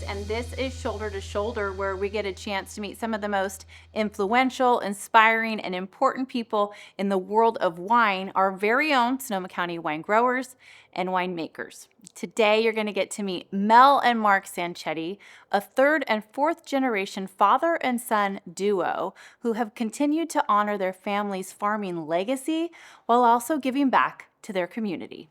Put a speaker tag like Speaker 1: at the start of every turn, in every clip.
Speaker 1: And this is Shoulder to Shoulder, where we get a chance to meet some of the most influential, inspiring, and important people in the world of wine, our very own Sonoma County wine growers and winemakers. Today, you're going to get to meet Mel and Mark Sanchietti, a third and fourth generation father and son duo who have continued to honor their family's farming legacy while also giving back to their community.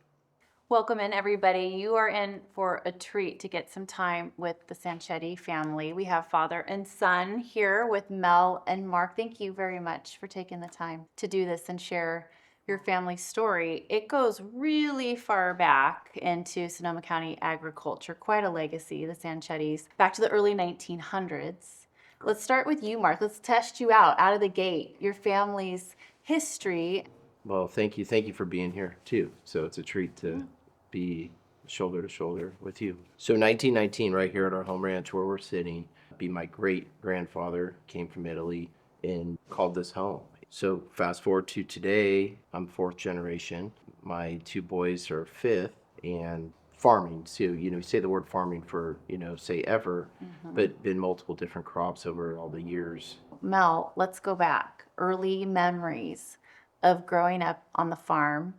Speaker 1: Welcome in, everybody. You are in for a treat to get some time with the Sanchietti family. We have father and son here with Mel and Mark. Thank you very much for taking the time to do this and share your family story. It goes really far back into Sonoma County agriculture, quite a legacy, the Sanchiettis, back to the early 1900s. Let's start with you, Mark. Let's test you out of the gate, your family's history.
Speaker 2: Well, thank you. Thank you for being here, too. So it's a treat to be shoulder to shoulder with you. So 1919, right here at our home ranch where we're sitting, my great-grandfather came from Italy and called this home. So fast forward to today, I'm fourth generation. My two boys are fifth, and farming too. You say the word farming for, say ever, but been multiple different crops over all the years.
Speaker 1: Mel, let's go back. Early memories of growing up on the farm.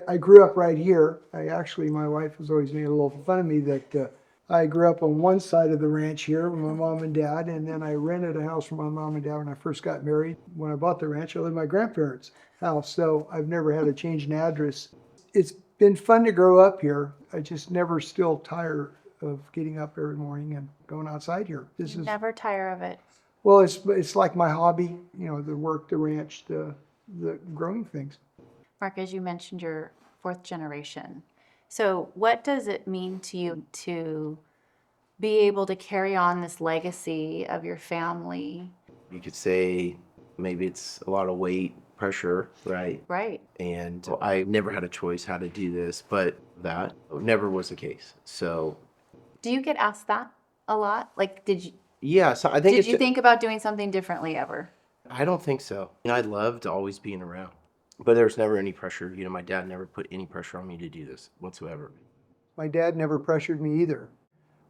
Speaker 3: I grew up right here. My wife has always made a little fun of me that I grew up on one side of the ranch here with my mom and dad, and then I rented a house from my mom and dad when I first got married. When I bought the ranch, I lived in my grandparents' house, so I've never had to change an address. It's been fun to grow up here. I just never still tire of getting up every morning and going outside here.
Speaker 1: Never tire of it.
Speaker 3: Well, it's like my hobby, the work, the ranch, the growing things.
Speaker 1: Mark, as you mentioned, you're fourth generation. So what does it mean to you to be able to carry on this legacy of your family?
Speaker 2: You could say maybe it's a lot of weight, pressure, right?
Speaker 1: Right.
Speaker 2: And I never had a choice how to do this, but that never was the case. So
Speaker 1: do you get asked that a lot? Like, did you?
Speaker 2: Yeah, so I think.
Speaker 1: Did you think about doing something differently ever?
Speaker 2: I don't think so. I loved always being around, but there's never any pressure. My dad never put any pressure on me to do this whatsoever.
Speaker 3: My dad never pressured me either.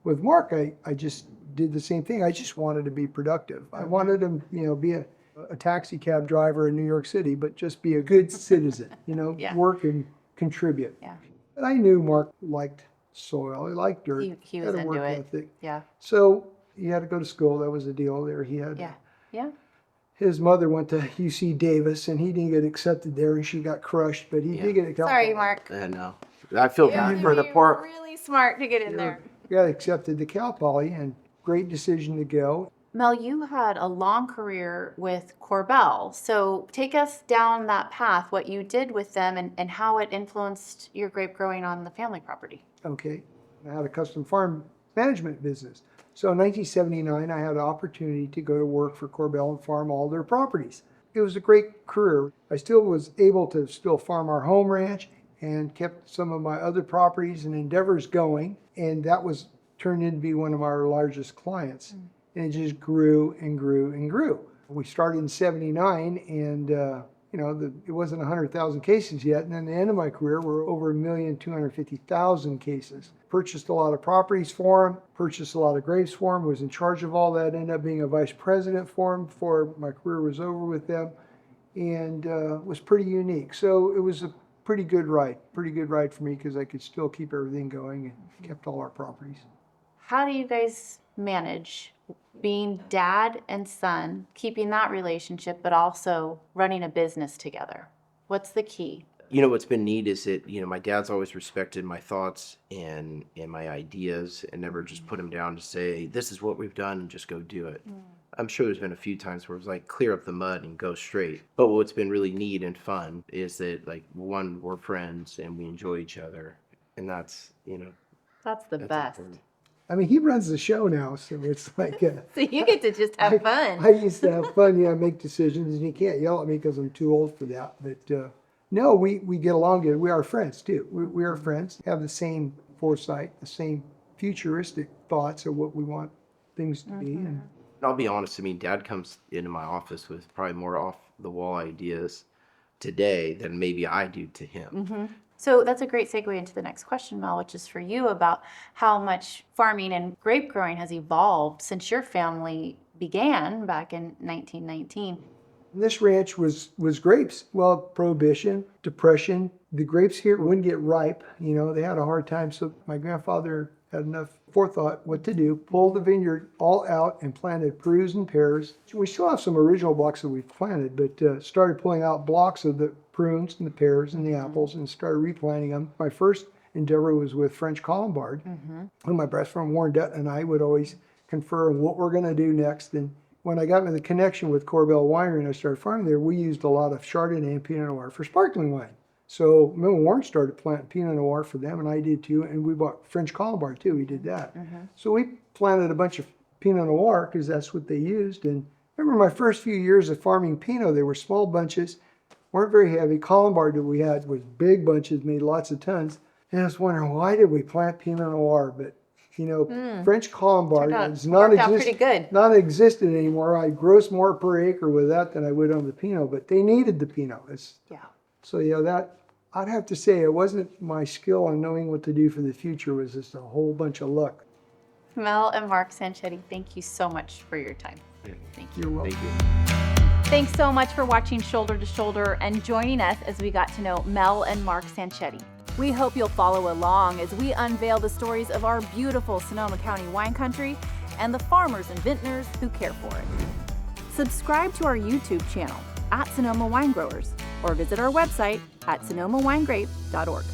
Speaker 3: With Mark, I just did the same thing. I just wanted to be productive. I wanted to, be a taxi cab driver in New York City, but just be a good citizen,
Speaker 1: Yeah.
Speaker 3: Work and contribute.
Speaker 1: Yeah.
Speaker 3: And I knew Mark liked soil. He liked dirt.
Speaker 1: He was
Speaker 3: had a
Speaker 1: into
Speaker 3: work
Speaker 1: it.
Speaker 3: ethic.
Speaker 1: Yeah.
Speaker 3: So he had to go to school. That was the deal there. He had.
Speaker 1: Yeah. Yeah.
Speaker 3: His mother went to UC Davis, and he didn't get accepted there, and she got crushed. But he did get accepted.
Speaker 1: Sorry, Mark.
Speaker 2: No, I feel bad for the
Speaker 1: You're
Speaker 2: poor.
Speaker 1: really smart to get in there.
Speaker 3: He got accepted to Cal Poly, and great decision to go.
Speaker 1: Mel, you had a long career with Korbel. So take us down that path, what you did with them and how it influenced your grape growing on the family property.
Speaker 3: Okay. I had a custom farm management business. So in 1979, I had an opportunity to go to work for Korbel and farm all their properties. It was a great career. I still was able to farm our home ranch and kept some of my other properties and endeavors going. And that was turned into be one of our largest clients. And it just grew and grew and grew. We started in 79 and it wasn't 100,000 cases yet. And then the end of my career, we're over 1,250,000 cases. Purchased a lot of properties for them, purchased a lot of grapes for them, was in charge of all that, ended up being a vice president for them before my career was over with them, and was pretty unique. So it was a pretty good ride for me because I could still keep everything going and kept all our properties.
Speaker 1: How do you guys manage being dad and son, keeping that relationship, but also running a business together? What's the key?
Speaker 2: What's been neat is that, my dad's always respected my thoughts and my ideas and never just put them down to say, this is what we've done and just go do it. I'm sure there's been a few times where it's like clear up the mud and go straight. But what's been really neat and fun is that one, we're friends and we enjoy each other. And that's,
Speaker 1: That's the best.
Speaker 2: important.
Speaker 3: I mean, he runs the show now, so it's like,
Speaker 1: So you get to just have fun.
Speaker 3: I used to have fun, yeah, make decisions, and he can't yell at me because I'm too old for that. But no, we get along good. We are friends too. We are friends, have the same foresight, the same futuristic thoughts of what we want things to be. And
Speaker 2: I'll be honest, I mean, Dad comes into my office with probably more off the wall ideas today than maybe I do to him.
Speaker 1: So that's a great segue into the next question, Mel, which is for you about how much farming and grape growing has evolved since your family began back in 1919.
Speaker 3: this ranch was grapes. Well, Prohibition, Depression, the grapes here wouldn't get ripe. You know, they had a hard time. So my grandfather had enough forethought what to do, pulled the vineyard all out and planted prunes and pears. We still have some original blocks that we've planted, but started pulling out blocks of the prunes and the pears and the apples and started replanting them. My first endeavor was with French Colombard. And my best friend Warren Dutton and I would always confer on what we're going to do next. And when I got in the connection with Corbell Winery and I started farming there, we used a lot of Chardonnay and Pinot Noir for sparkling wine. So me and Warren started planting Pinot Noir for them, and I did too. And we bought French Colombard too. We did that. So we planted a bunch of Pinot Noir because that's what they used. And I remember my first few years of farming Pinot, they were small bunches, weren't very heavy. Colombard that we had was big bunches, made lots of tons. And I was wondering, why did we plant Pinot Noir? But you know, French Colombard is
Speaker 1: worked out pretty good.
Speaker 3: non-existent anymore. I gross more per acre with that than I would on the Pinot, but they needed the Pinot. So yeah, that I'd have to say it wasn't my skill on knowing what to do for the future. It was just a whole bunch of luck.
Speaker 1: Mel and Mark Sanchietti, thank you so much for your time. Thank you.
Speaker 3: You're welcome.
Speaker 2: Thank you.
Speaker 1: Thanks so much for watching Shoulder to Shoulder and joining us as we got to know Mel and Mark Sanchietti. We hope you'll follow along as we unveil the stories of our beautiful Sonoma County wine country and the farmers and vintners who care for it. Subscribe to our YouTube channel @Sonoma Wine Growers or visit our website at sonomawinegrape.org.